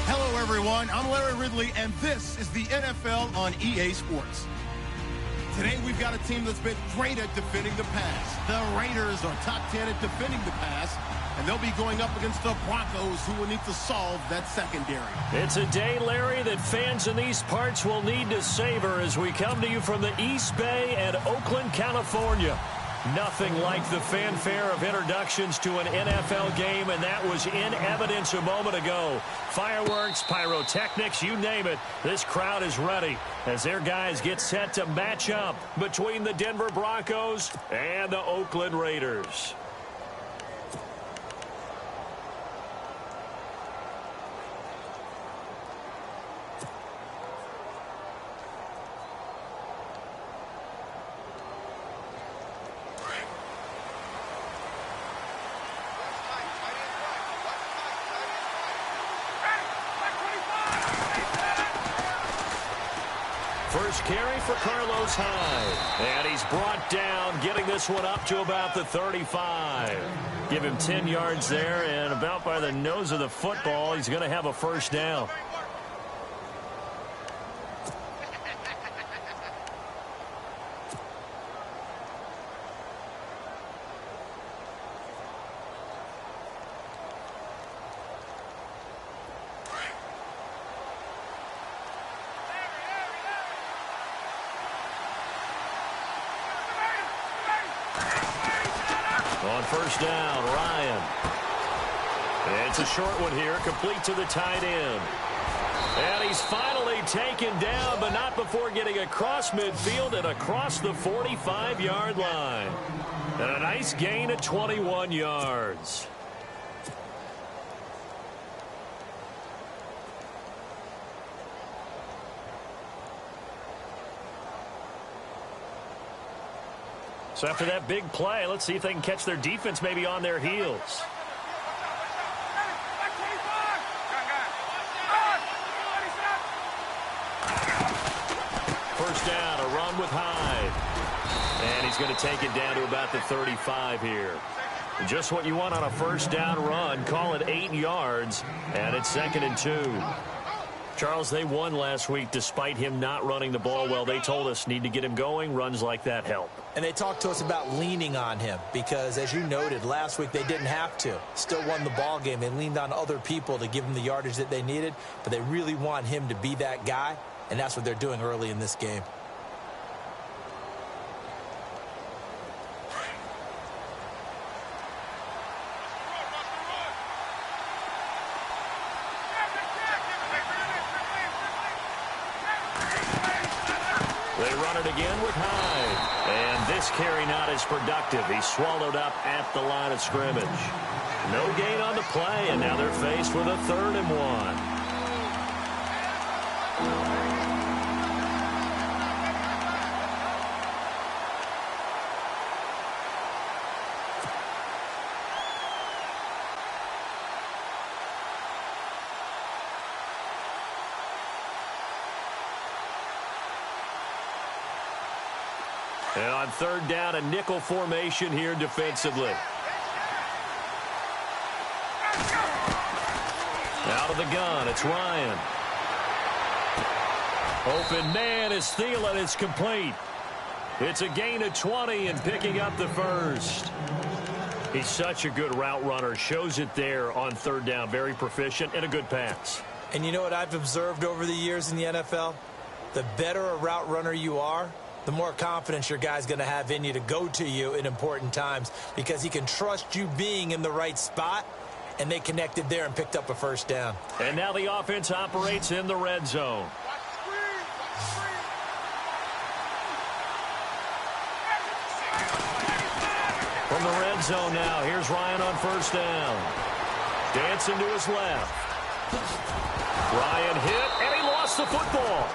Hello, everyone. I'm Larry Ridley, and this is the NFL on EA Sports. Today, we've got a team that's been great at defending the pass. The Raiders are top 10 at defending the pass, and they'll be going up against the Broncos, who will need to solve that secondary. It's a day, Larry, that fans in these parts will need to savor as we come to you from the East Bay and Oakland, California. Nothing like the fanfare of introductions to an NFL game, and that was in evidence a moment ago. Fireworks, pyrotechnics, you name it. This crowd is ready as their guys get set to match up between the Denver Broncos and the Oakland Raiders. First carry for Carlos Hyde. And he's brought down, getting this one up to about the 35. Give him 10 yards there, and about by the nose of the football, he's going to have a first down. On first down, Ryan. It's a short one here, complete to the tight end. And he's finally taken down, but not before getting across midfield and across the 45-yard line. And a nice gain of 21 yards. So after that big play, let's see if they can catch their defense maybe on their heels. First down, a run with Hyde. And he's going to take it down to about the 35 here. Just what you want on a first down run. Call it 8 yards, and it's 2nd and 2. Charles, they won last week despite him not running the ball well. They told us need to get him going. Runs like that help. And they talked to us about leaning on him because, as you noted, last week they didn't have to. Still won the ball game. They leaned on other people to give them the yardage that they needed, but they really want him to be that guy, and that's what they're doing early in this game. They run it again with Hyde. And this carry not as productive. He's swallowed up at the line of scrimmage. No gain on the play, and now they're faced with a 3rd and 1. And on 3rd down, a nickel formation here defensively. Out of the gun, it's Ryan. Open man is Thielen. It's complete. It's a gain of 20 and picking up the first. He's such a good route runner. Shows it there on 3rd down. Very proficient and a good pass. And you know what I've observed over the years in the NFL? The better a route runner you are, the more confidence your guy's going to have in you to go to you in important times because he can trust you being in the right spot, and they connected there and picked up a first down. And now the offense operates in the red zone. From the red zone now, here's Ryan on first down. Dancing to his left. Ryan hit, and he lost the football.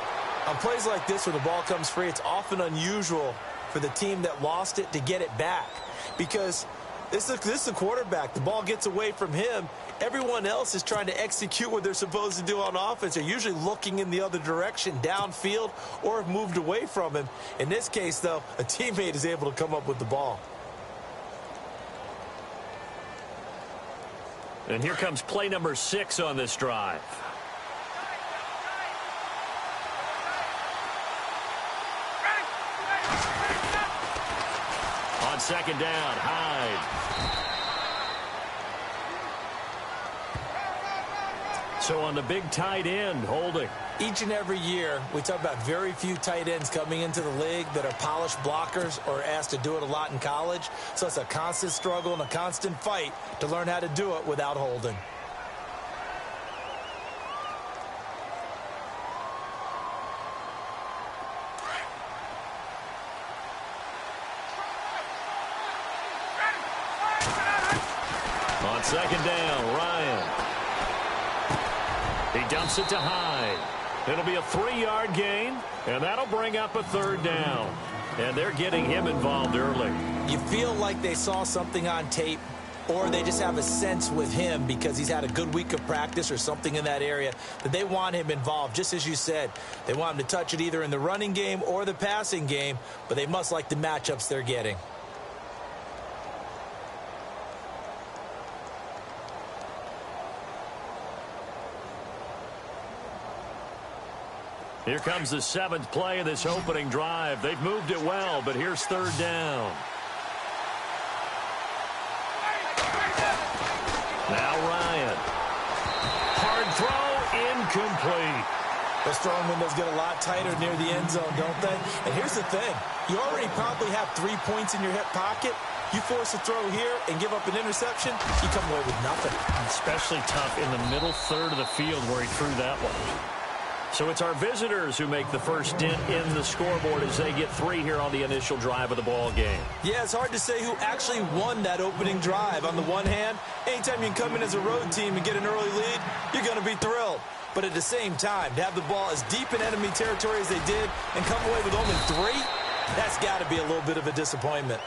On plays like this where the ball comes free, it's often unusual for the team that lost it to get it back because This is the quarterback. The ball gets away from him. Everyone else is trying to execute what they're supposed to do on offense. They're usually looking in the other direction, downfield, or have moved away from him. In this case, though, a teammate is able to come up with the ball. And here comes play number 6 on this drive. On second down, Hyde. So on the big tight end, holding. Each and every year, we talk about very few tight ends coming into the league that are polished blockers or asked to do it a lot in college. So it's a constant struggle and a constant fight to learn how to do it without holding. On second down, Ryan. He dumps it to Hyde. It'll be a 3-yard gain, and that'll bring up a 3rd down. And they're getting him involved early. You feel like they saw something on tape, or they just have a sense with him because he's had a good week of practice or something in that area that they want him involved. Just as you said, they want him to touch it either in the running game or the passing game, but they must like the matchups they're getting. Here comes the 7th play of this opening drive. They've moved it well, but here's 3rd down. Now Ryan. Hard throw, incomplete. Those throwing windows get a lot tighter near the end zone, don't they? And here's the thing. You already probably have 3 points in your hip pocket. You force a throw here and give up an interception, you come away with nothing. Especially tough in the middle third of the field where he threw that one. So it's our visitors who make the first dent in the scoreboard as they get 3 here on the initial drive of the ball game. Yeah, it's hard to say who actually won that opening drive. On the one hand, anytime you can come in as a road team and get an early lead, you're going to be thrilled. But at the same time, to have the ball as deep in enemy territory as they did and come away with only 3, that's got to be a little bit of a disappointment.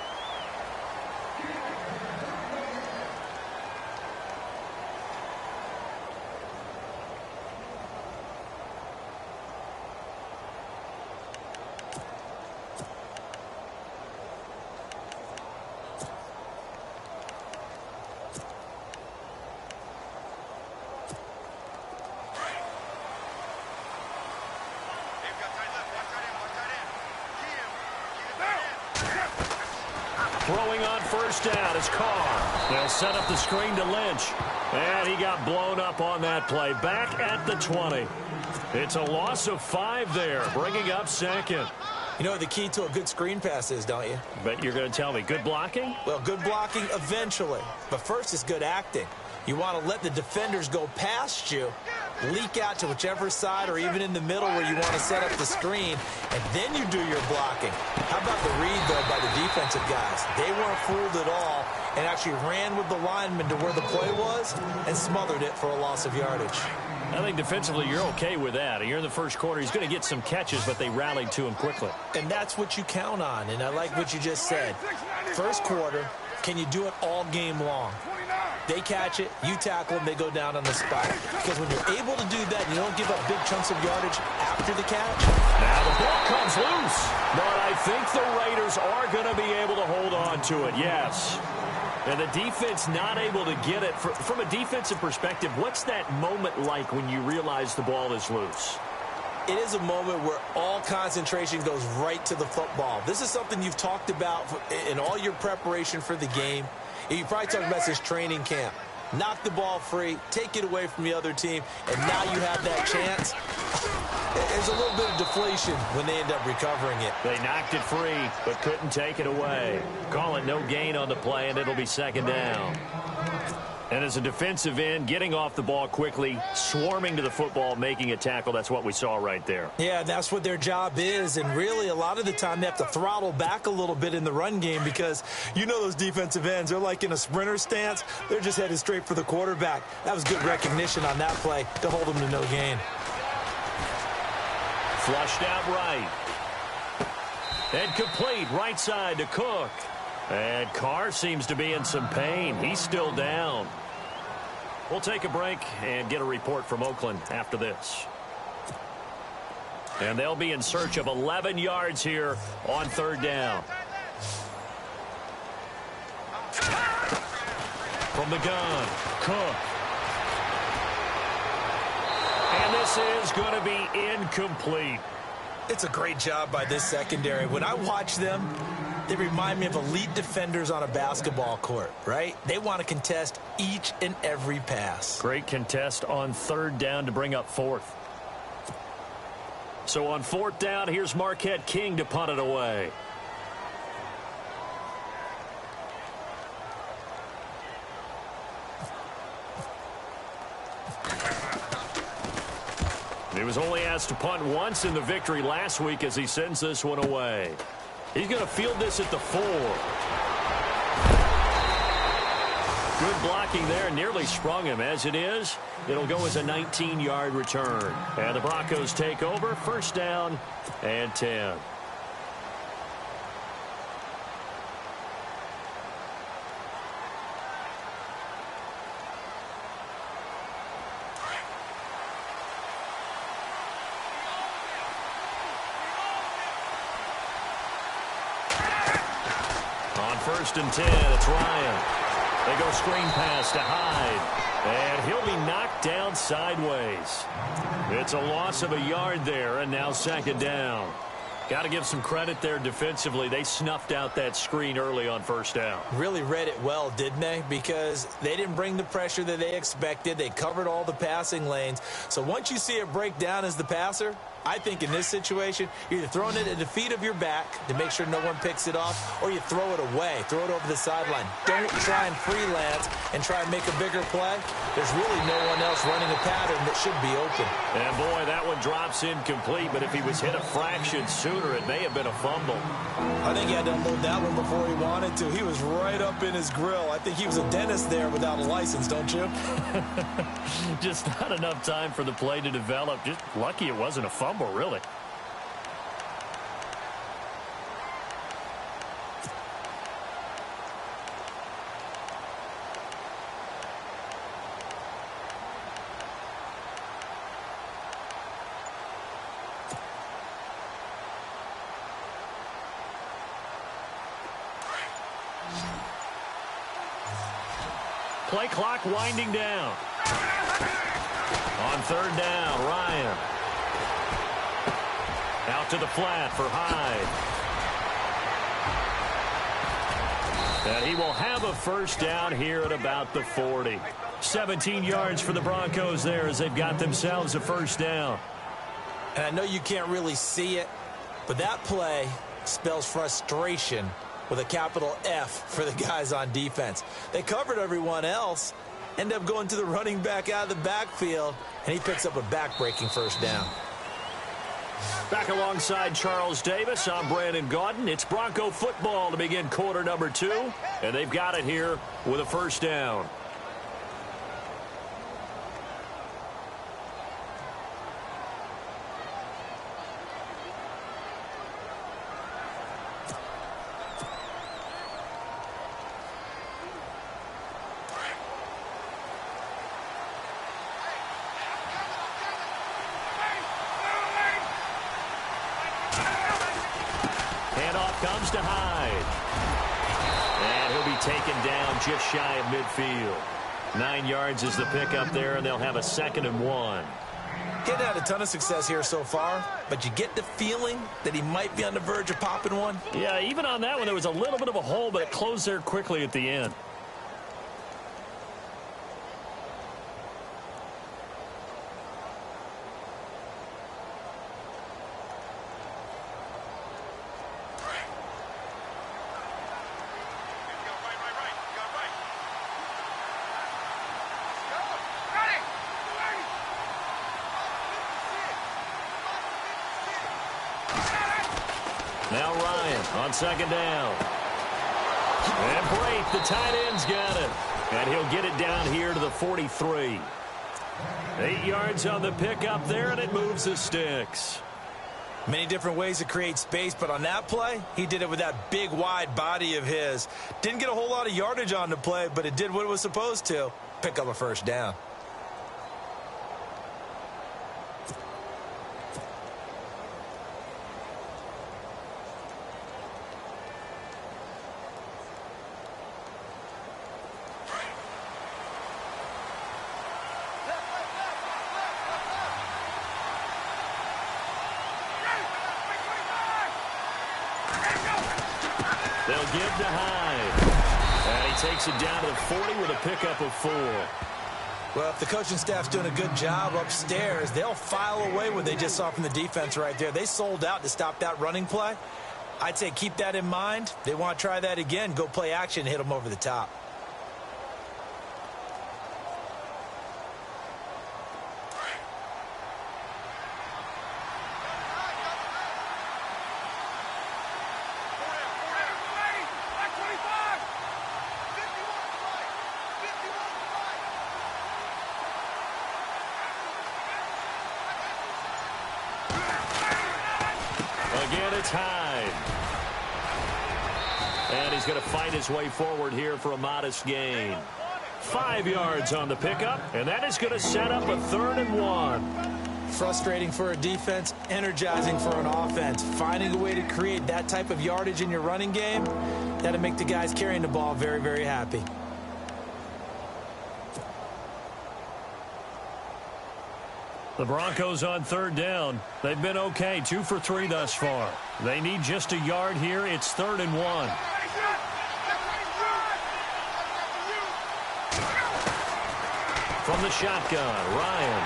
Throwing on first down is Carr. They'll set up the screen to Lynch. And he got blown up on that play. Back at the 20. It's a loss of 5 there, bringing up 2nd. You know what the key to a good screen pass is, don't you? Bet you're going to tell me. Good blocking? Well, good blocking eventually. But first is good acting. You want to let the defenders go past you, leak out to whichever side or even in the middle where you want to set up the screen, and then you do your blocking. How about the read, though, by the defensive guys? They weren't fooled at all and actually ran with the lineman to where the play was and smothered it for a loss of yardage. I think defensively you're okay with that. You're in the first quarter. He's going to get some catches, but they rallied to him quickly. And that's what you count on, and I like what you just said. First quarter, can you do it all game long? They catch it, you tackle them, they go down on the spot. Because when you're able to do that, you don't give up big chunks of yardage after the catch. Now the ball comes loose, but I think the Raiders are going to be able to hold on to it, yes. And the defense not able to get it. From a defensive perspective, what's that moment like when you realize the ball is loose? It is a moment where all concentration goes right to the football. This is something you've talked about in all your preparation for the game. You probably talked about this training camp. Knock the ball free, take it away from the other team, and now you have that chance. There's a little bit of deflation when they end up recovering it. They knocked it free, but couldn't take it away. Call it no gain on the play, and it'll be 2nd down. And as a defensive end, getting off the ball quickly, swarming to the football, making a tackle, that's what we saw right there. Yeah, that's what their job is. And really, a lot of the time, they have to throttle back a little bit in the run game because you know those defensive ends, they're like in a sprinter stance. They're just headed straight for the quarterback. That was good recognition on that play to hold them to no gain. Flushed out right. And complete right side to Cook. And Carr seems to be in some pain. He's still down. We'll take a break and get a report from Oakland after this. And they'll be in search of 11 yards here on third down. From the gun, Cook. And this is going to be incomplete. It's a great job by this secondary. When I watch them, they remind me of elite defenders on a basketball court, right? They want to contest each and every pass. Great contest on third down to bring up fourth. So on fourth down, here's Marquette King to punt it away. He was only asked to punt once in the victory last week as he sends this one away. He's going to field this at the 4. Good blocking there, nearly sprung him. As it is, it'll go as a 19-yard return. And the Broncos take over, first down and 10. On first and 10, it's Ryan. They go screen pass to Hyde. And he'll be knocked down sideways. It's a loss of a yard there, and now second down. Got to give some credit there defensively. They snuffed out that screen early on first down. Really read it well, didn't they? Because they didn't bring the pressure that they expected. They covered all the passing lanes. So once you see it break down as the passer, I think in this situation, you're either throwing it at the feet of your back to make sure no one picks it off, or you throw it away, throw it over the sideline. Don't try and freelance and try and make a bigger play. There's really no one else running a pattern that should be open. And boy, that one drops incomplete, but if he was hit a fraction sooner, it may have been a fumble. I think he had to unload that one before he wanted to. He was right up in his grill. I think he was a dentist there without a license, don't you? Just not enough time for the play to develop. Just lucky it wasn't a fumble, really. Play clock winding down. On third down, Ryan. Out to the flat for Hyde. And he will have a first down here at about the 40. 17 yards for the Broncos there as they've got themselves a first down. And I know you can't really see it, but that play spells frustration with a capital F for the guys on defense. They covered everyone else, end up going to the running back out of the backfield, and he picks up a back-breaking first down. Back alongside Charles Davis, I'm Brandon Gaudin. It's Bronco football to begin quarter number 2, and they've got it here with a first down. Comes to Hyde. And he'll be taken down just shy of midfield. 9 yards is the pickup there, and they'll have a 2nd and 1. Getting had a ton of success here so far, but you get the feeling that he might be on the verge of popping one. Yeah, even on that one, there was a little bit of a hole, but it closed there quickly at the end. Now Ryan on second down. And Brate, the tight end's got it. And he'll get it down here to the 43. 8 yards on the pickup there, and it moves the sticks. Many different ways to create space, but on that play, he did it with that big, wide body of his. Didn't get a whole lot of yardage on the play, but it did what it was supposed to. Pick up a first down. They'll give to Hyde. And he takes it down to the 40 with a pickup of 4. Well, if the coaching staff's doing a good job upstairs, they'll file away what they just saw from the defense right there. They sold out to stop that running play. I'd say keep that in mind. They want to try that again. Go play action and hit them over the top. Again, it's Hyde. And he's going to fight his way forward here for a modest gain. 5 yards on the pickup, and that is going to set up a 3rd and 1. Frustrating for a defense, energizing for an offense. Finding a way to create that type of yardage in your running game, that'll make the guys carrying the ball very, very happy. The Broncos on 3rd down. They've been okay, 2 for 3 thus far. They need just a yard here. It's 3rd and 1. From the shotgun, Ryan.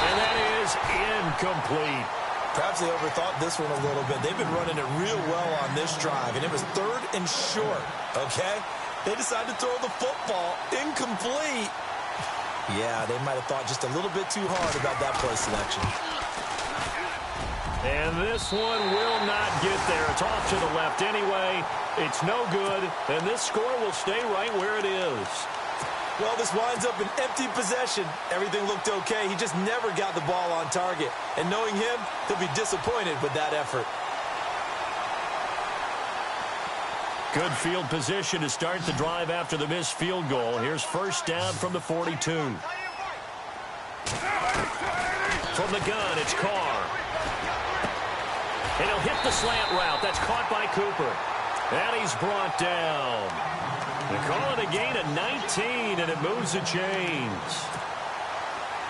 And that is incomplete. Perhaps they overthought this one a little bit. They've been running it real well on this drive, and it was 3rd and short, okay? They decided to throw the football incomplete. Yeah, they might have thought just a little bit too hard about that play selection. And this one will not get there. It's off to the left anyway. It's no good, and this score will stay right where it is. Well, this winds up an empty possession. Everything looked okay. He just never got the ball on target. And knowing him, he'll be disappointed with that effort. Good field position to start the drive after the missed field goal. Here's 1st down from the 42. From the gun, it's Carr. And he'll hit the slant route. That's caught by Cooper. And he's brought down. They call it a gain of 19, and it moves the chains.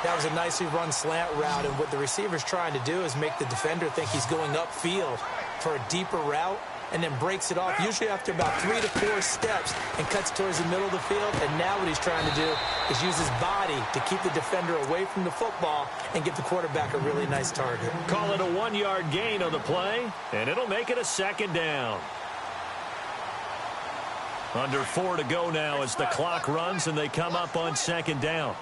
That was a nicely run slant route, and what the receiver's trying to do is make the defender think he's going upfield for a deeper route, and then breaks it off, usually after about 3 to 4 steps, and cuts towards the middle of the field. And now what he's trying to do is use his body to keep the defender away from the football and give the quarterback a really nice target. Call it a 1-yard gain on the play, and it'll make it a 2nd down. Under 4 to go now as the clock runs, and they come up on 2nd down.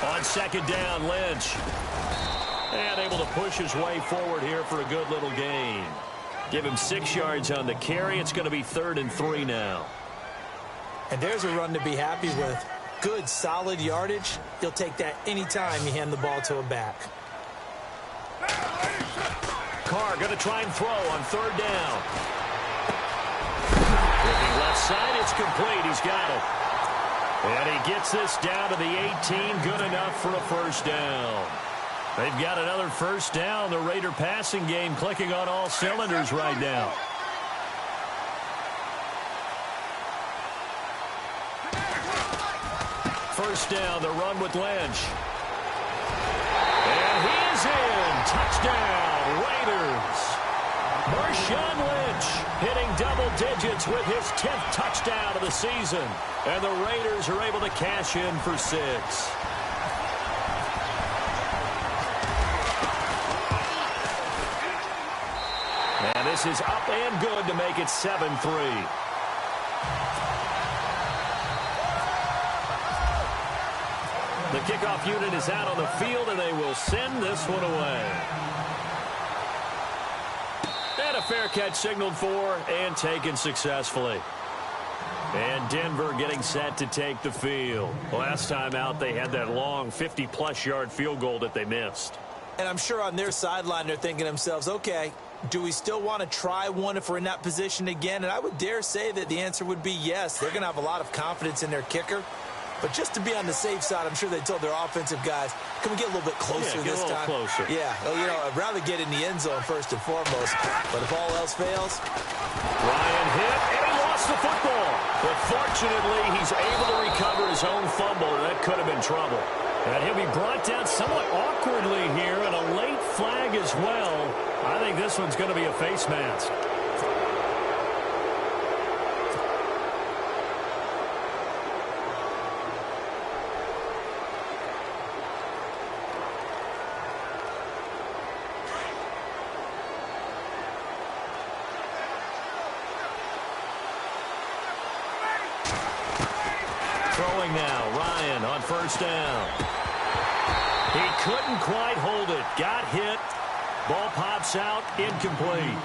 On 2nd down, Lynch. And able to push his way forward here for a good little gain. Give him 6 yards on the carry. It's going to be 3rd and 3 now. And there's a run to be happy with. Good, solid yardage. You'll take that anytime you hand the ball to a back. Carr going to try and throw on 3rd down. Looking left side, it's complete. He's got it. And he gets this down to the 18. Good enough for a 1st down. They've got another 1st down. The Raider passing game clicking on all cylinders right now. First down, the run with Lynch. And he's in. Touchdown, Raiders. Marshawn Lynch hitting double digits with his 10th touchdown of the season. And the Raiders are able to cash in for 6. And this is up and good to make it 7-3. The kickoff unit is out on the field, and they will send this one away. And a fair catch signaled for and taken successfully. And Denver getting set to take the field. Last time out, they had that long 50-plus yard field goal that they missed. And I'm sure on their sideline they're thinking to themselves, okay, do we still want to try one if we're in that position again? And I would dare say that the answer would be yes. They're going to have a lot of confidence in their kicker. But just to be on the safe side, I'm sure they told their offensive guys, can we get a little bit closer this time? Closer. Yeah, well, you know, I'd rather get in the end zone first and foremost. But if all else fails. Ryan hit, and he lost the football. But fortunately, he's able to recover his own fumble, and that could have been trouble. And he'll be brought down somewhat awkwardly here, and a late flag as well. I think this one's going to be a face mask. Throwing now, Ryan on first down. He couldn't quite hold it. Got hit. Ball pops out, incomplete.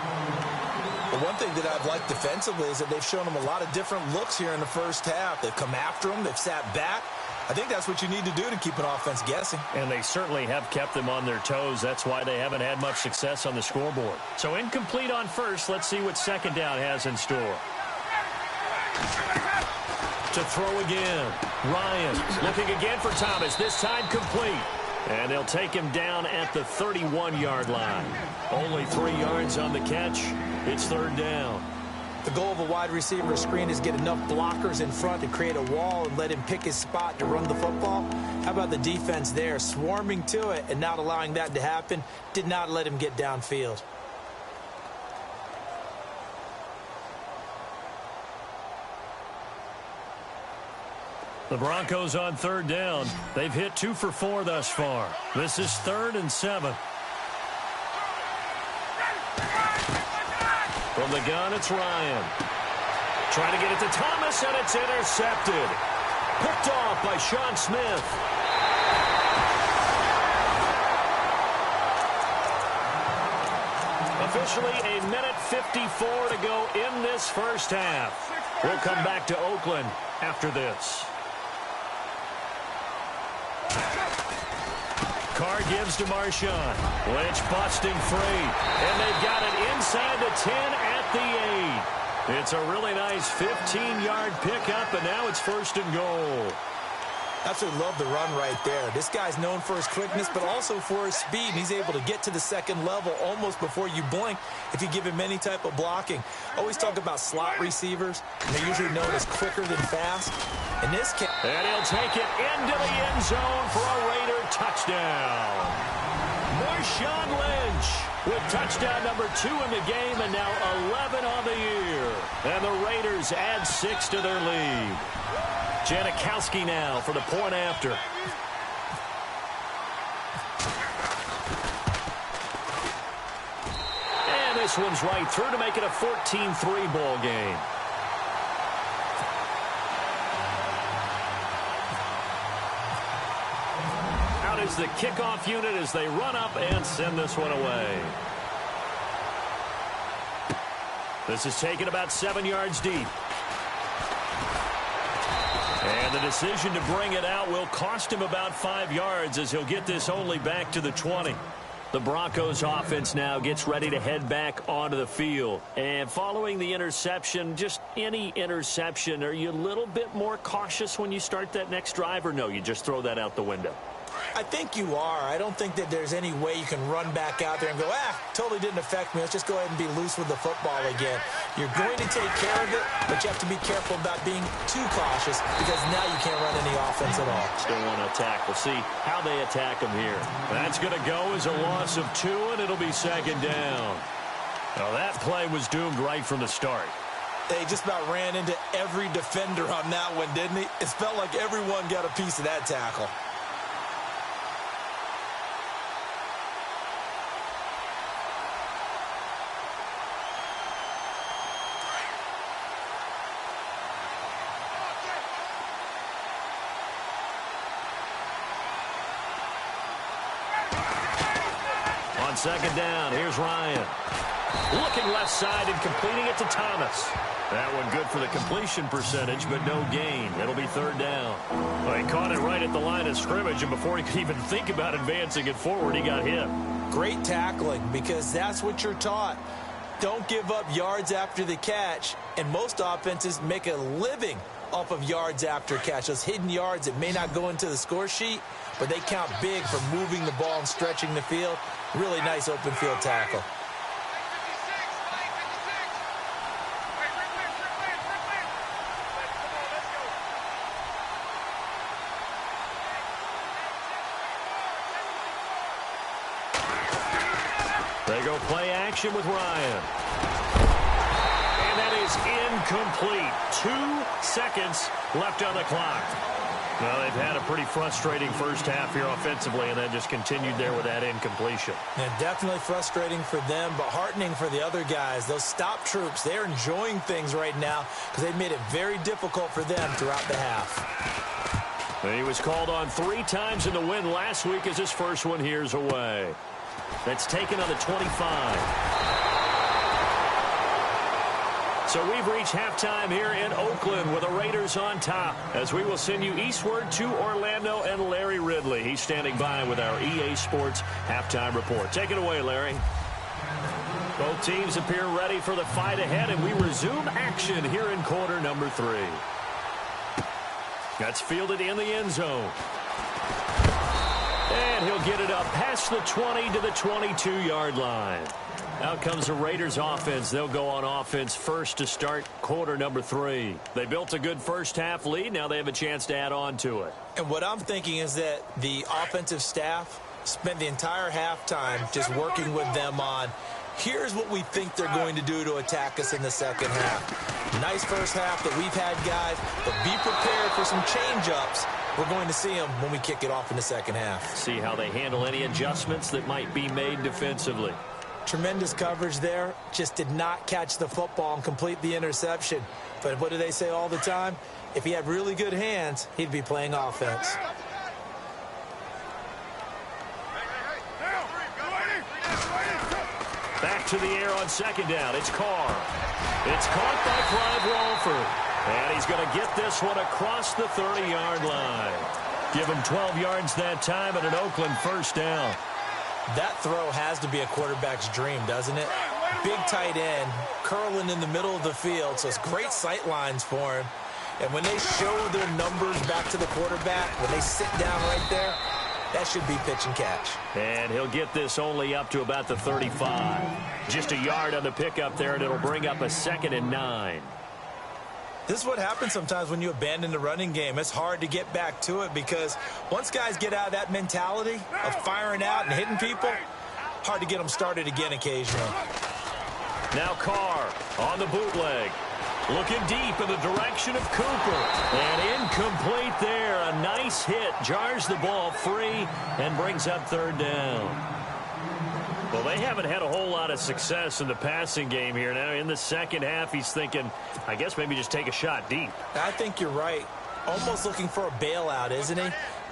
Well, one thing that I've liked defensively is that they've shown him a lot of different looks here in the first half. They've come after him. They've sat back. I think that's what you need to do to keep an offense guessing. And they certainly have kept them on their toes. That's why they haven't had much success on the scoreboard. So incomplete on first. Let's see what second down has in store. To throw again. Ryan looking again for Thomas. This time complete. And they'll take him down at the 31-yard line. Only 3 yards on the catch. It's third down. The goal of a wide receiver screen is get enough blockers in front to create a wall and let him pick his spot to run the football. How about the defense there, swarming to it and not allowing that to happen? Did not let him get downfield. The Broncos on third down. They've hit 2 for 4 thus far. This is 3rd and 7. From the gun, it's Ryan. Trying to get it to Thomas, and it's intercepted. Picked off by Sean Smith. Officially a minute 54 to go in this first half. We'll come back to Oakland after this. Carr gives to Marshawn. Lynch busting free. And they've got it inside the 10 at the 8. It's a really nice 15-yard pickup, and now it's 1st and goal. Absolutely love the run right there. This guy's known for his quickness, but also for his speed. And he's able to get to the second level almost before you blink if you give him any type of blocking. Always talk about slot receivers. And they're usually known as quicker than fast. In this case, and he'll take it into the end zone for a Raider touchdown. Marshawn Lynch with touchdown number 2 in the game, and now 11 on the year. And the Raiders add 6 to their lead. Janikowski now for the point after. And this one's right through to make it a 14-3 ball game. Out is the kickoff unit as they run up and send this one away. This is taken about 7 yards deep. And the decision to bring it out will cost him about 5 yards as he'll get this only back to the 20. The Broncos offense now gets ready to head back onto the field. And following the interception, just any interception, are you a little bit more cautious when you start that next drive, or no, you just throw that out the window? I think you are. I don't think that there's any way you can run back out there and go, totally didn't affect me. Let's just go ahead and be loose with the football again. You're going to take care of it, but you have to be careful about being too cautious because now you can't run any offense at all. Still want to attack. We'll see how they attack him here. That's going to go as a loss of 2, and it'll be 2nd down. Now that play was doomed right from the start. They just about ran into every defender on that one, didn't he? It felt like everyone got a piece of that tackle. On 2nd down, here's Ryan. Looking left side and completing it to Thomas. That one good for the completion percentage, but no gain. It'll be third down. Well, he caught it right at the line of scrimmage, and before he could even think about advancing it forward, he got hit. Great tackling, because that's what you're taught. Don't give up yards after the catch, and most offenses make a living off of yards after catch. Those hidden yards that may not go into the score sheet, but they count big for moving the ball and stretching the field. Really nice open field tackle. They go play action with Ryan. And that is incomplete. 2 seconds left on the clock. Well, they've had a pretty frustrating first half here offensively, and then just continued there with that incompletion. And definitely frustrating for them, but heartening for the other guys. Those stop troops, they're enjoying things right now because they've made it very difficult for them throughout the half. He was called on 3 times in the win last week as his first one here's away. That's taken on the 25. So we've reached halftime here in Oakland with the Raiders on top, as we will send you eastward to Orlando and Larry Ridley. He's standing by with our EA Sports halftime report. Take it away, Larry. Both teams appear ready for the fight ahead, and we resume action here in quarter number 3. That's fielded in the end zone. And he'll get it up past the 20 to the 22-yard line. Out comes the Raiders offense. They'll go on offense first to start quarter number 3. They built a good first half lead. Now they have a chance to add on to it. And what I'm thinking is that the offensive staff spent the entire halftime just working with them on, here's what we think they're going to do to attack us in the second half. Nice first half that we've had, guys, but be prepared for some change-ups. We're going to see them when we kick it off in the second half. See how they handle any adjustments that might be made defensively. Tremendous coverage there. Just did not catch the football and complete the interception. But what do they say all the time? If he had really good hands, he'd be playing offense. Back to the air on second down. It's Carr. It's caught by Clive Walford. And he's going to get this one across the 30-yard line. Give him 12 yards that time and an Oakland first down. That throw has to be a quarterback's dream, doesn't it? Big tight end, curling in the middle of the field, so it's great sight lines for him. And when they show their numbers back to the quarterback, when they sit down right there, that should be pitch and catch. And he'll get this only up to about the 35. Just a yard on the pickup there, and it'll bring up a 2nd and 9. This is what happens sometimes when you abandon the running game. It's hard to get back to it because once guys get out of that mentality of firing out and hitting people, hard to get them started again occasionally. Now Carr on the bootleg. Looking deep in the direction of Cooper. And incomplete there. A nice hit. Jars the ball free and brings up third down. Well, they haven't had a whole lot of success in the passing game here. Now, in the second half, he's thinking, I guess maybe just take a shot deep. I think you're right. Almost looking for a bailout, isn't he?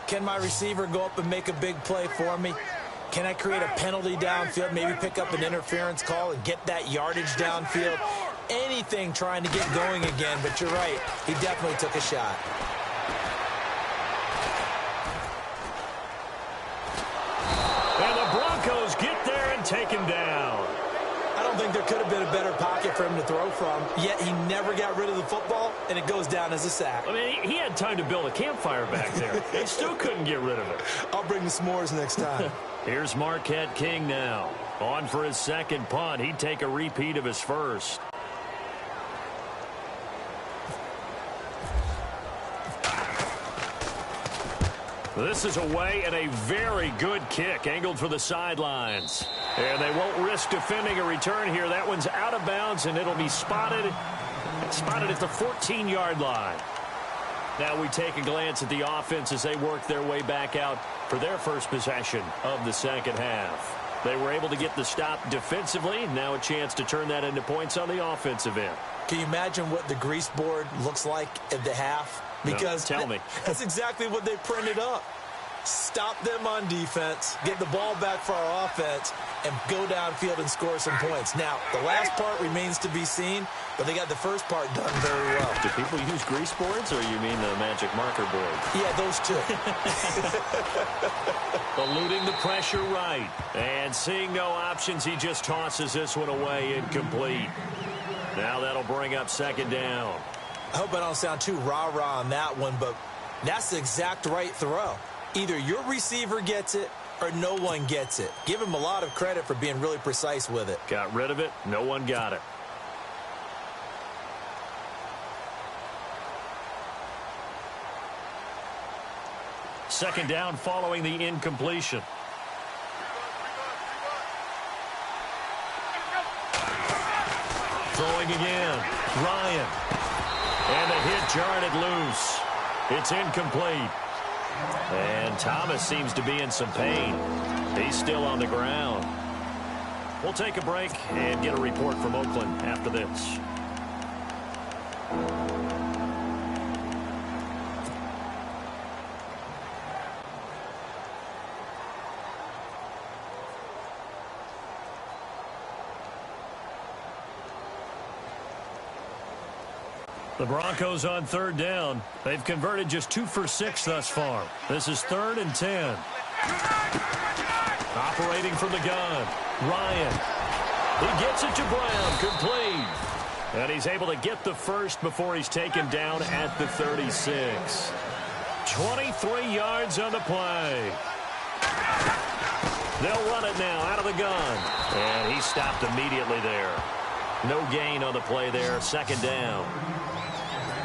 Can my receiver go up and make a big play for me? Can I create a penalty downfield, maybe pick up an interference call and get that yardage downfield? Anything trying to get going again, but you're right. He definitely took a shot. And the Broncos get there and take him down. I don't think there could have been a better pocket for him to throw from, yet he never got rid of the football, and it goes down as a sack. I mean, he had time to build a campfire back there. He still couldn't get rid of it. I'll bring the s'mores next time. Here's Marquette King now. On for his second punt. He'd take a repeat of his first. This is away and a very good kick angled for the sidelines. And they won't risk defending a return here. That one's out of bounds, and it'll be spotted at the 14-yard line. Now we take a glance at the offense as they work their way back out for their first possession of the second half. They were able to get the stop defensively. Now a chance to turn that into points on the offensive end. Can you imagine what the grease board looks like at the half? Because no, tell me. That's exactly what they printed up. stop them on defense, get the ball back for our offense, and go downfield and score some points. Now, the last part remains to be seen, but they got the first part done very well. Do people use grease boards, or you mean the magic marker board? Yeah, those two. Eluding the pressure right. And seeing no options, he just tosses this one away incomplete. Now that'll bring up second down. I hope I don't sound too rah-rah on that one, but that's the exact right throw. Either your receiver gets it or no one gets it. Give him a lot of credit for being really precise with it. Got rid of it. No one got it. Second down following the incompletion. Throwing again. Ryan. And the hit jarred it loose. It's incomplete. And Thomas seems to be in some pain. He's still on the ground. We'll take a break and get a report from Oakland after this. The Broncos on third down. They've converted just 2 for 6 thus far. This is 3rd and 10. Operating from the gun. Ryan. He gets it to Brown. Complete. And he's able to get the first before he's taken down at the 36. 23 yards on the play. They'll run it now out of the gun. And he stopped immediately there. No gain on the play there. Second down.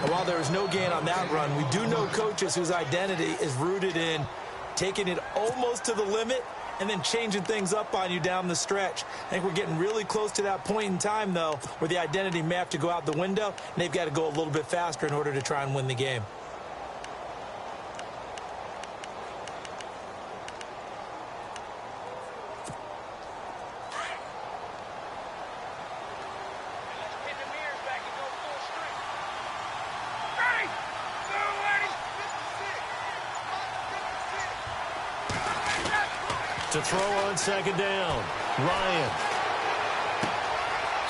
While there was no gain on that run, we do know coaches whose identity is rooted in taking it almost to the limit and then changing things up on you down the stretch. I think we're getting really close to that point in time, though, where the identity may have to go out the window, and they've got to go a little bit faster in order to try and win the game. To throw on second down. Ryan.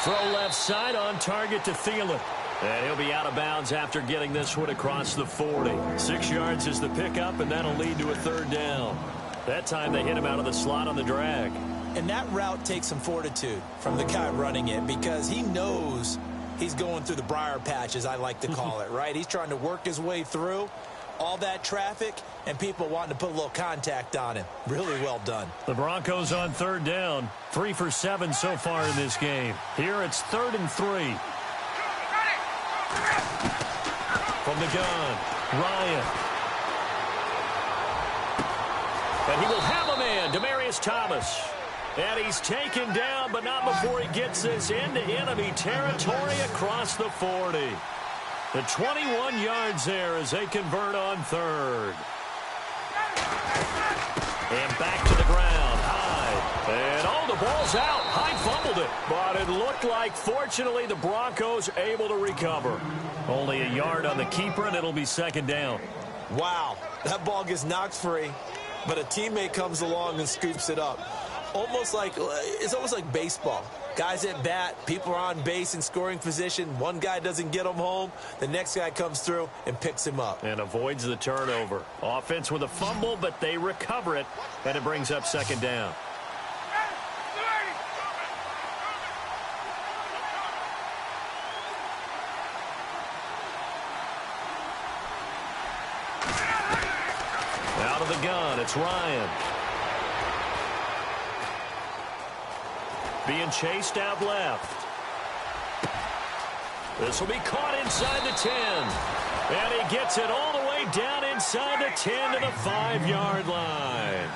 Throw left side on target to Thielen. And he'll be out of bounds after getting this one across the 40. 6 yards is the pickup, and that'll lead to a third down. That time they hit him out of the slot on the drag. And that route takes some fortitude from the guy running it because he knows he's going through the briar patch, as I like to call it, right? He's trying to work his way through all that traffic and people wanting to put a little contact on him. Really well done. The Broncos on third down. 3 for 7 so far in this game. Here it's 3rd and 3. From the gun, Ryan. And he will have a man, Demaryius Thomas. And he's taken down, but not before he gets this into enemy territory across the 40. The 21 yards there as they convert on third. And back to the ground, high. And, oh, the ball's out. Hyde fumbled it. But it looked like, fortunately, the Broncos able to recover. Only a yard on the keeper, and it'll be second down. Wow, that ball gets knocked free, but a teammate comes along and scoops it up. It's almost like baseball. Guys at bat, people are on base in scoring position. One guy doesn't get him home. The next guy comes through and picks him up. And avoids the turnover. Offense with a fumble, but they recover it, and it brings up second down. Out of the gun, it's Ryan. Being chased out left. This will be caught inside the 10. And he gets it all the way down inside the 10 to the 5-yard line.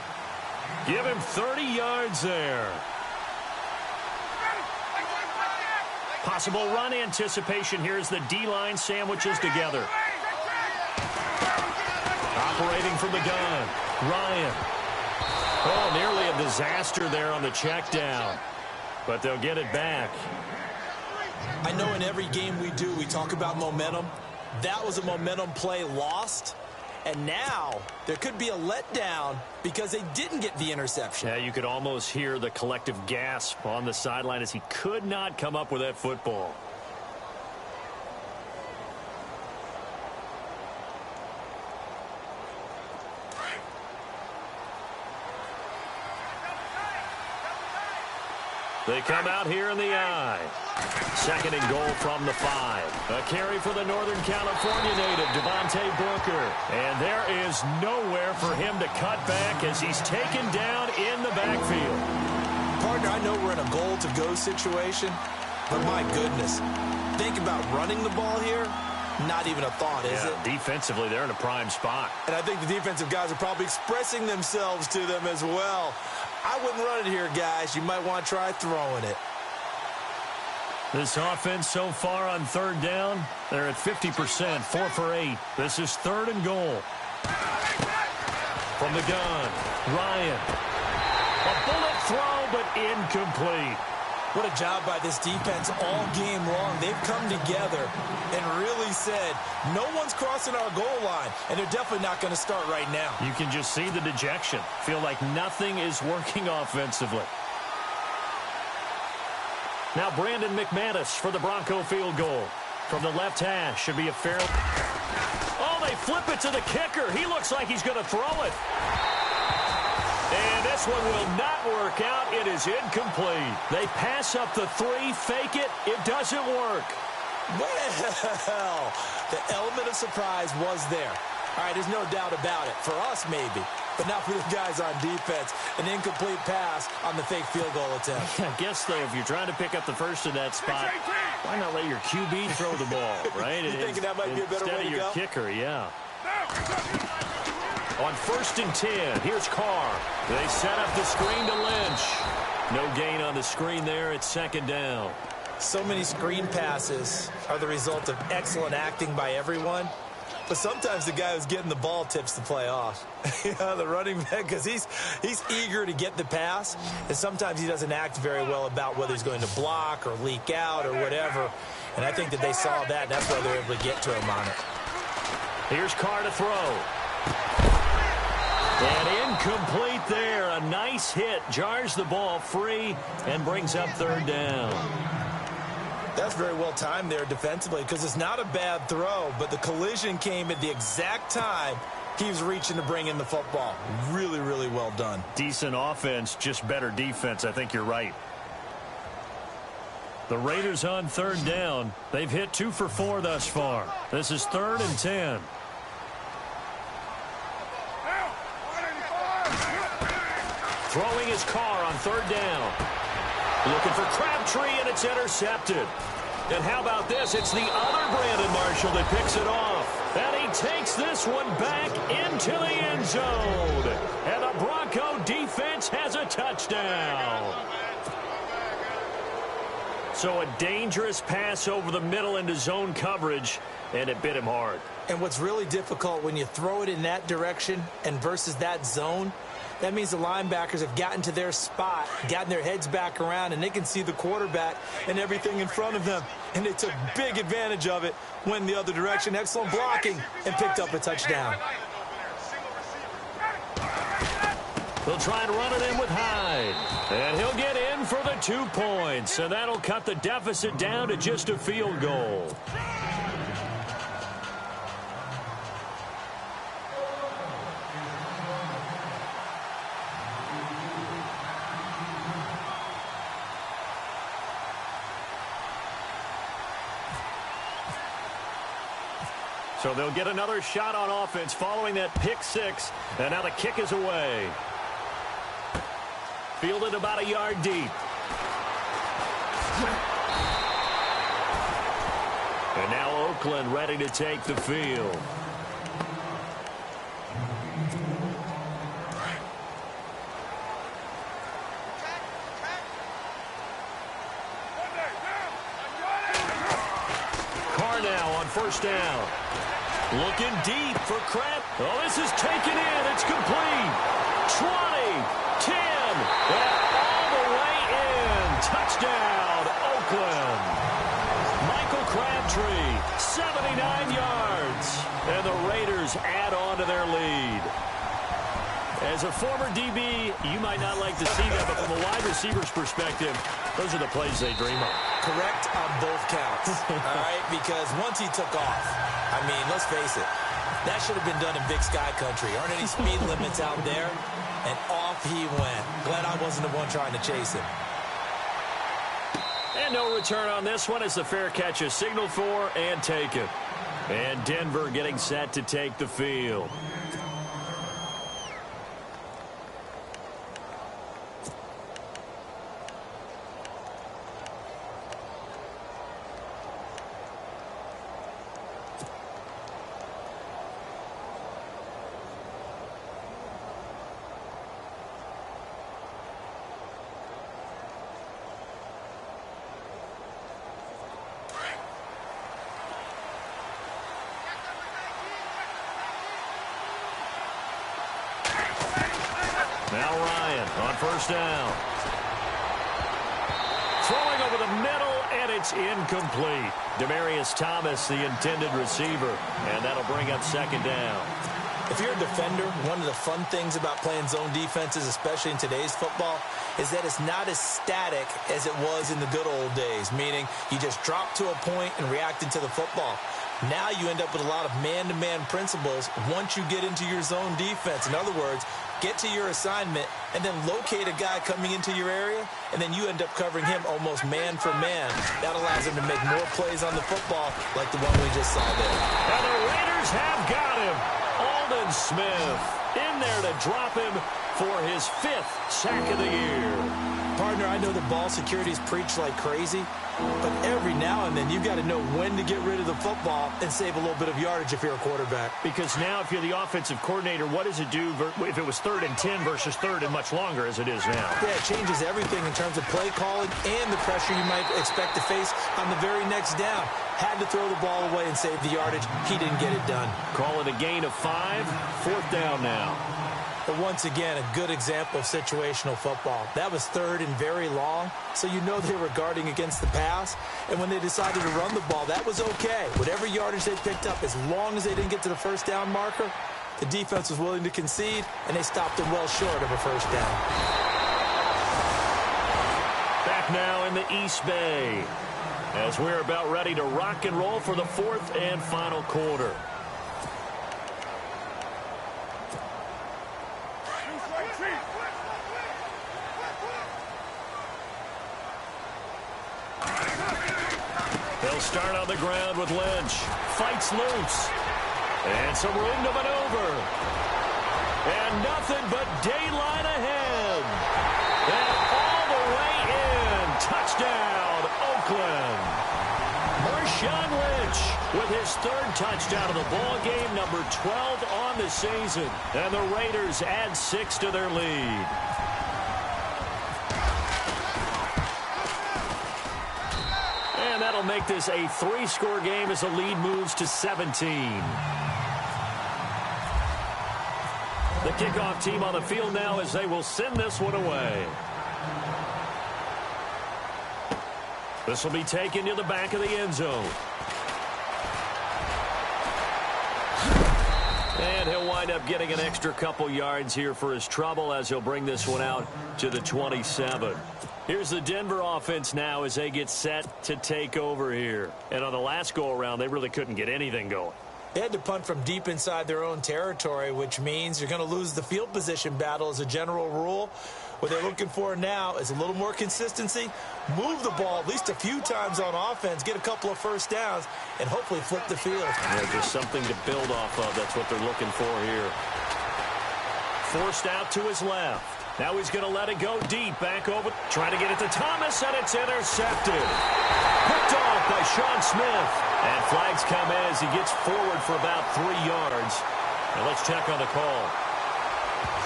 Give him 30 yards there. Possible run anticipation here as the D-line sandwiches together. Operating from the gun, Ryan. Oh, nearly a disaster there on the check down. But they'll get it back. I know in every game we do, we talk about momentum. That was a momentum play lost, And now there could be a letdown because they didn't get the interception. Yeah, you could almost hear the collective gasp on the sideline as he could not come up with that football. They come out here in the I. Second and goal from the 5. A carry for the Northern California native, Devontae Booker. And there is nowhere for him to cut back as he's taken down in the backfield. Partner, I know we're in a goal-to-go situation, but my goodness, think about running the ball here. Not even a thought, is it? Defensively, they're in a prime spot. And I think the defensive guys are probably expressing themselves to them as well. I wouldn't run it here, guys. You might want to try throwing it. This offense so far on third down, they're at 50%, 4 for 8. This is third and goal. From the gun, Ryan. A bullet throw, but incomplete. What a job by this defense all game long. They've come together and really said, no one's crossing our goal line, and they're definitely not going to start right now. You can just see the dejection. Feel like nothing is working offensively. Now Brandon McManus for the Bronco field goal. From the left hash, should be a fair... Oh, they flip it to the kicker. He looks like he's going to throw it. And this one will not work out. It is incomplete. They pass up the 3, fake it. It doesn't work. Well, the element of surprise was there. All right, there's no doubt about it. For us, maybe. But not for the guys on defense. An incomplete pass on the fake field goal attempt. I guess, though, if you're trying to pick up the first in that spot, why not let your QB throw the ball, right? You thinking that might be a better way to go? Instead of your kicker, yeah. On 1st and 10, here's Carr. They set up the screen to Lynch. No gain on the screen there. It's 2nd down. So many screen passes are the result of excellent acting by everyone. But sometimes the guy who's getting the ball tips the play off. The running back, because he's eager to get the pass. And sometimes he doesn't act very well about whether he's going to block or leak out or whatever. And I think that they saw that, and that's why they're able to get to him on it. Here's Carr to throw. And incomplete there. A nice hit. Jars the ball free and brings up 3rd down. That's very well timed there defensively because it's not a bad throw, but the collision came at the exact time he was reaching to bring in the football. Really, really well done. Decent offense, just better defense. I think you're right. The Raiders on 3rd down. They've hit 2 for 4 thus far. This is 3rd and 10. Throwing his Carr on 3rd down. Looking for Crabtree, and it's intercepted. And how about this? It's the other Brandon Marshall that picks it off. And he takes this one back into the end zone. And the Bronco defense has a touchdown. So a dangerous pass over the middle into zone coverage, and it bit him hard. And what's really difficult when you throw it in that direction and versus that zone, that means the linebackers have gotten to their spot, gotten their heads back around, and they can see the quarterback and everything in front of them. And they took big advantage of it, went the other direction, excellent blocking, and picked up a touchdown. They'll try and run it in with Hyde. And he'll get in for the 2 points. And that'll cut the deficit down to just a field goal. So they'll get another shot on offense following that pick 6. And now the kick is away. Fielded about a yard deep. And now Oakland ready to take the field. Carr now on 1st down. Looking deep for Crab. Oh, this is taken in. It's complete. 20, 10, and all the way in. Touchdown, Oakland. Michael Crabtree, 79 yards. And the Raiders add on into their lead. As a former DB, you might not like to see that, but from a wide receiver's perspective, those are the plays they dream of. Correct on both counts, all right? Because once he took off, I mean, let's face it, that should have been done in Big Sky Country. Aren't any speed limits out there? And off he went. Glad I wasn't the one trying to chase him. And no return on this one as the fair catch is signaled for and taken. And Denver getting set to take the field. Now Ryan on first down. Throwing over the middle, and it's incomplete. Demaryius Thomas, the intended receiver, and that'll bring up second down. If you're a defender, one of the fun things about playing zone defenses, especially in today's football, is that it's not as static as it was in the good old days, meaning you just drop to a point and react into the football. Now you end up with a lot of man-to-man principles once you get into your zone defense. In other words, get to your assignment and then locate a guy coming into your area, and then you end up covering him almost man for man. That allows him to make more plays on the football like the one we just saw there. And the Raiders have got him. Aldon Smith in there to drop him for his 5th sack of the year. Partner, I know the ball security is preached like crazy, but every now and then you've got to know when to get rid of the football and save a little bit of yardage if you're a quarterback. Because now if you're the offensive coordinator, what does it do if it was 3rd and 10 versus 3rd and much longer as it is now? Yeah, it changes everything in terms of play calling and the pressure you might expect to face on the very next down. Had to throw the ball away and save the yardage. He didn't get it done. Call it a gain of 5, 4th down now. But once again, a good example of situational football. That was 3rd and very long, so you know they were guarding against the pass. And when they decided to run the ball, that was okay. Whatever yardage they picked up, as long as they didn't get to the first down marker, the defense was willing to concede, and they stopped them well short of a first down. Back now in the East Bay, as we're about ready to rock and roll for the 4th and final quarter. They'll start on the ground with Lynch. Fights loose. And some room to maneuver. And nothing but daylight ahead. And all the way in. Touchdown, Oakland. Marshawn Lynch with his 3rd touchdown of the ball game, number 12 on the season. And the Raiders add 6 to their lead. And that'll make this a 3-score game as the lead moves to 17. The kickoff team on the field now as they will send this one away. This will be taken to the back of the end zone. And he'll wind up getting an extra couple yards here for his trouble as he'll bring this one out to the 27. Here's the Denver offense now as they get set to take over here. And on the last go-around, they really couldn't get anything going. They had to punt from deep inside their own territory, which means you're going to lose the field position battle as a general rule. What they're looking for now is a little more consistency, move the ball at least a few times on offense, get a couple of first downs, and hopefully flip the field. Yeah, just something to build off of. That's what they're looking for here. Forced out to his left. Now he's going to let it go deep. Back over. Trying to get it to Thomas, and it's intercepted. Picked off by Sean Smith. And flags come in as he gets forward for about 3 yards. Now let's check on the call.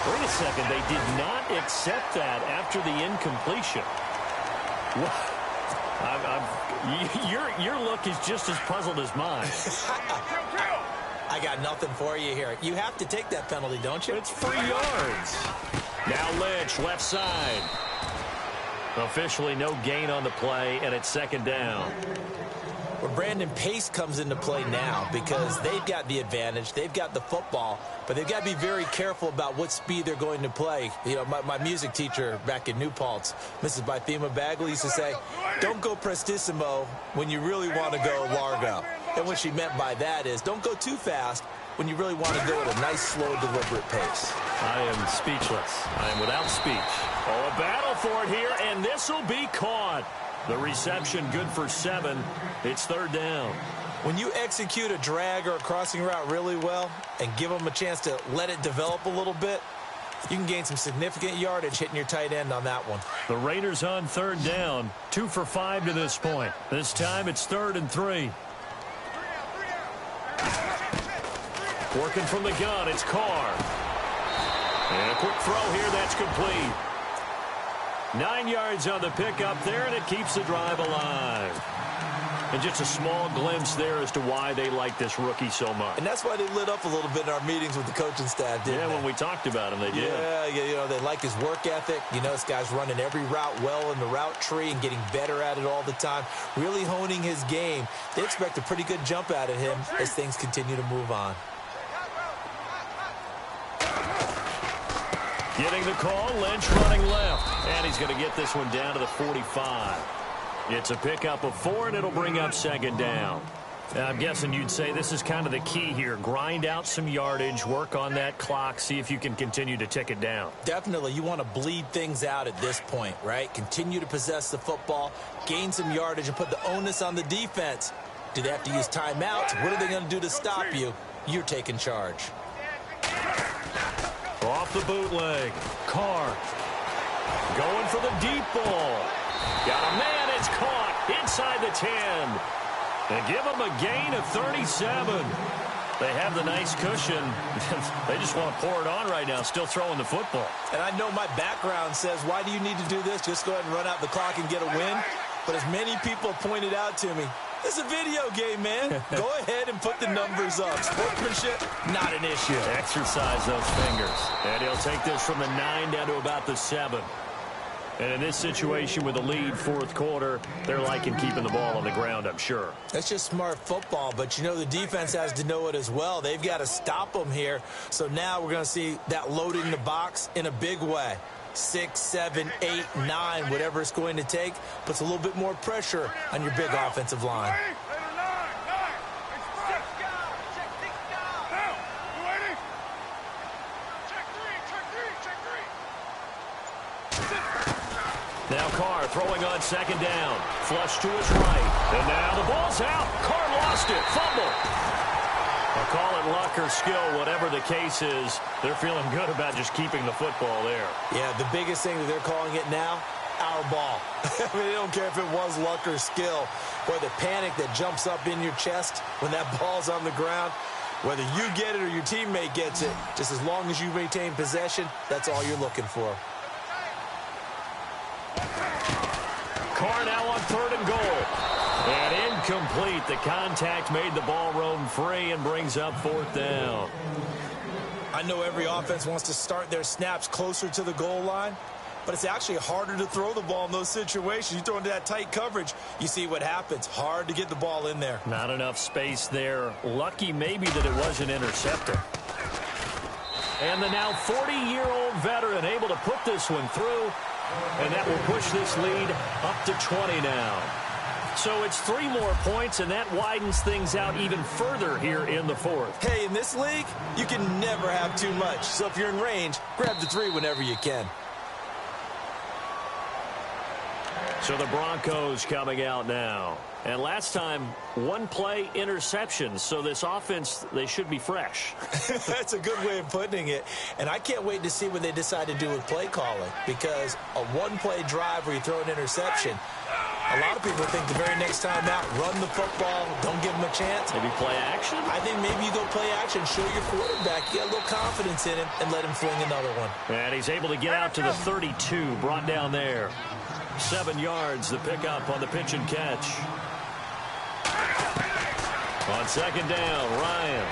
Wait a second. They did not accept that after the incompletion. Your look is just as puzzled as mine. I got nothing for you here. You have to take that penalty, don't you? It's 3 yards. Now Lynch, left side. Officially no gain on the play, and it's second down. But Brandon, pace comes into play now because they've got the advantage. They've got the football, but they've got to be very careful about what speed they're going to play. You know, my music teacher back in New Paltz, Mrs. Bythema Bagley, used to say, don't go prestissimo when you really want to go largo. And what she meant by that is don't go too fast when you really want to go at a nice, slow, deliberate pace. I am speechless. I am without speech. Oh, a battle for it here, and this will be caught. The reception good for 7. It's 3rd down. When you execute a drag or a crossing route really well and give them a chance to let it develop a little bit, you can gain some significant yardage hitting your tight end on that one. The Raiders on 3rd down. 2 for 5 to this point. This time it's 3rd and 3. Working from the gun, it's Carr. And a quick throw here, that's complete. 9 yards on the pickup there, and it keeps the drive alive. And just a small glimpse there as to why they like this rookie so much. And that's why they lit up a little bit in our meetings with the coaching staff, didn't they? Yeah, when we talked about him, they did. Yeah, you know, they like his work ethic. You know, this guy's running every route well in the route tree and getting better at it all the time, really honing his game. They expect a pretty good jump out of him as things continue to move on. Getting the call, Lynch running left. And he's going to get this one down to the 45. It's a pickup of 4, and it'll bring up 2nd down. I'm guessing you'd say this is kind of the key here. Grind out some yardage, work on that clock, see if you can continue to tick it down. Definitely. You want to bleed things out at this point, right? Continue to possess the football, gain some yardage, and put the onus on the defense. Do they have to use timeouts? What are they going to do to stop you? You're taking charge. Off the bootleg. Carr going for the deep ball. Got a man. It's caught inside the 10. They give him a gain of 37. They have the nice cushion. They just want to pour it on right now, still throwing the football. And I know my background says, why do you need to do this? Just go ahead and run out the clock and get a win. But as many people pointed out to me, it's a video game, man. Go ahead and put the numbers up. Sportsmanship, not an issue. Exercise those fingers. And he'll take this from the 9 down to about the 7. And in this situation with a lead, 4th quarter, they're liking keeping the ball on the ground, I'm sure. That's just smart football, but you know the defense has to know it as well. They've got to stop them here. So now we're going to see that loading the box in a big way. 6, 7, 8, 9, whatever it's going to take, puts a little bit more pressure on your big offensive line. Now Carr throwing on 2nd down. Flush to his right. And now the ball's out. Carr lost it. Fumble. I'll call it luck or skill, whatever the case is. They're feeling good about just keeping the football there. Yeah, the biggest thing that they're calling it now, our ball. I mean, they don't care if it was luck or skill. Or the panic that jumps up in your chest when that ball's on the ground. Whether you get it or your teammate gets it, just as long as you maintain possession, that's all you're looking for. Carr now on 3rd and goal. And incomplete. The contact made the ball roam free and brings up 4th down. I know every offense wants to start their snaps closer to the goal line, but it's actually harder to throw the ball in those situations. You throw into that tight coverage, you see what happens. Hard to get the ball in there. Not enough space there. Lucky maybe that it wasn't intercepted. And the now 40-year-old veteran able to put this one through. And that will push this lead up to 20 now. So it's 3 more points, and that widens things out even further here in the 4th. Hey, in this league, you can never have too much. So if you're in range, grab the 3 whenever you can. So the Broncos coming out now. And last time, 1 play interception. So this offense, they should be fresh. That's a good way of putting it. And I can't wait to see what they decide to do with play calling. Because a 1-play drive where you throw an interception, a lot of people think the very next time out, run the football, don't give them a chance. Maybe play action? I think maybe you go play action, show your quarterback, you got a little confidence in him, and let him fling another one. And he's able to get out to the 32, brought down there. 7 yards, the pickup on the pitch and catch. On 2nd down, Ryan.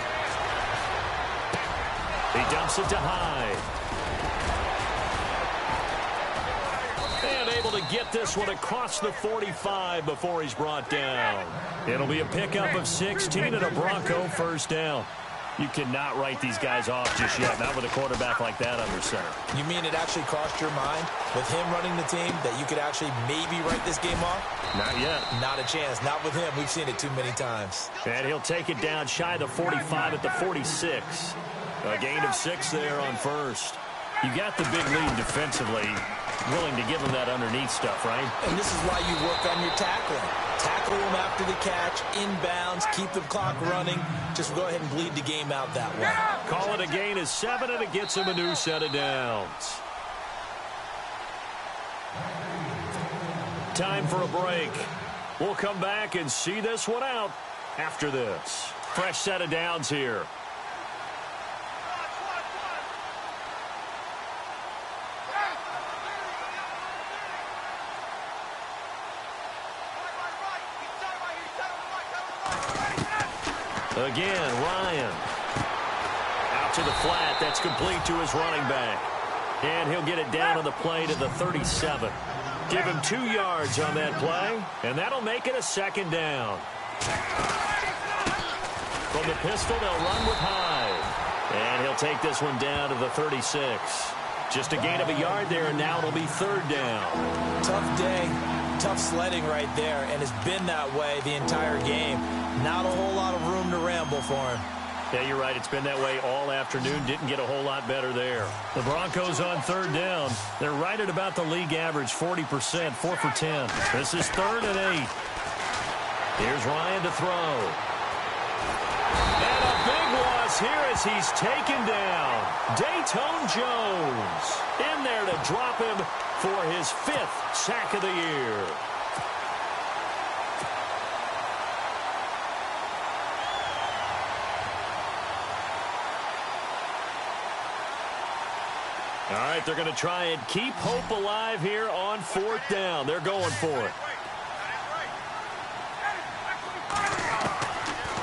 He dumps it to Hyde. And unable to get this one across the 45 before he's brought down. It'll be a pickup of 16 and a Bronco first down. You cannot write these guys off just yet, not with a quarterback like that under center. You mean it actually crossed your mind with him running the team that you could actually maybe write this game off? Not yet. Not a chance. Not with him. We've seen it too many times. And he'll take it down shy of the 45 at the 46. A gain of 6 there on first. You got the big lead defensively, willing to give him that underneath stuff, right? And this is why you work on your tackling. Tackle him after the catch, inbounds, keep the clock running. Just go ahead and bleed the game out that way. Call it a gain of 7, and it gets him a new set of downs. Time for a break. We'll come back and see this one out after this. Fresh set of downs here. Again, Ryan. Out to the flat. That's complete to his running back. And he'll get it down on the play to the 37. Give him 2 yards on that play, and that'll make it a second down. From the pistol, they'll run with Hyde. And he'll take this one down to the 36. Just a gain of a yard there, and now it'll be third down. Tough day. Tough sledding right there, and it's been that way the entire game. Not a whole lot of room to ramble for him. Yeah, you're right. It's been that way all afternoon. Didn't get a whole lot better there. The Broncos on third down. They're right at about the league average, 40%, 4 for 10. This is 3rd and 8. Here's Ryan to throw. And a big loss here as he's taken down. Dayton Jones in there to drop him for his 5th sack of the year. All right, they're going to try and keep hope alive here on 4th down. They're going for it.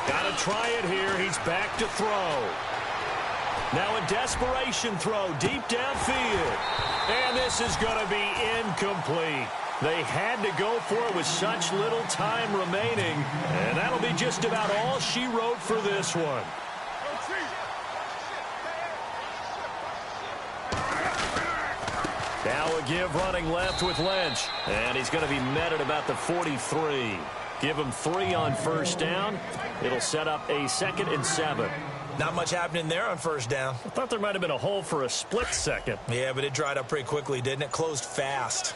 Got to try it here. He's back to throw. Now a desperation throw deep downfield. And this is going to be incomplete. They had to go for it with such little time remaining. And that'll be just about all she wrote for this one. Now a give running left with Lynch. And he's going to be met at about the 43. Give him 3 on first down. It'll set up a 2nd and 7. Not much happening there on first down. I thought there might have been a hole for a split second. Yeah, but it dried up pretty quickly, didn't it? Closed fast.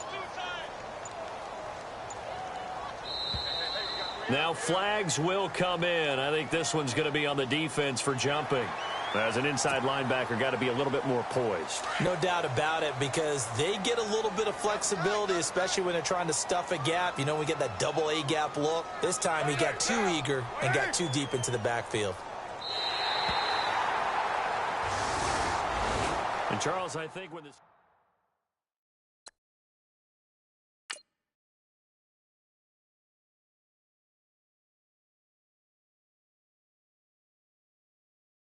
Now flags will come in. I think this one's going to be on the defense for jumping. As an inside linebacker, got to be a little bit more poised. No doubt about it, because they get a little bit of flexibility, especially when they're trying to stuff a gap. You know, we get that double A gap look. This time he got too eager and got too deep into the backfield. And Charles, I think when this...